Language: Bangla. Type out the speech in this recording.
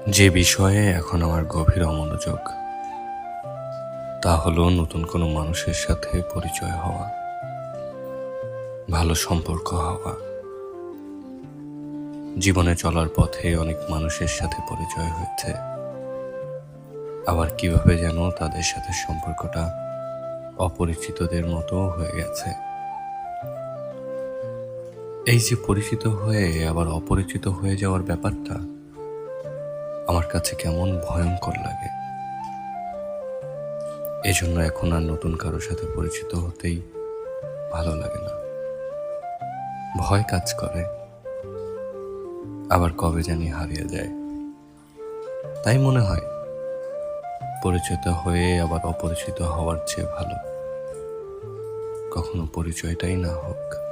যে বিষয়ে এখন আমার গভীর অমনোযোগ তা হলো নতুন কোনো মানুষের সাথে পরিচয় হওয়া, ভালো সম্পর্ক হওয়া। জীবনে চলার পথে অনেক মানুষের সাথে পরিচয় হয়েছে, আবার কিভাবে যেন তাদের সাথে সম্পর্কটা অপরিচিতদের মতো হয়ে গেছে। এই যে পরিচিত হয়ে আবার অপরিচিত হয়ে যাওয়ার ব্যাপারটা আমার কাছে কেমন ভয়ঙ্কর লাগে। এজন্য এখন আর নতুন কারোর সাথে পরিচিত হতেই ভালো লাগে না। ভয় কাজ করে, আবার কবে জানি হারিয়ে যায়। তাই মনে হয় পরিচিত হয়ে আবার অপরিচিত হওয়ার চেয়ে ভালো কখনো পরিচয়টাই না হোক।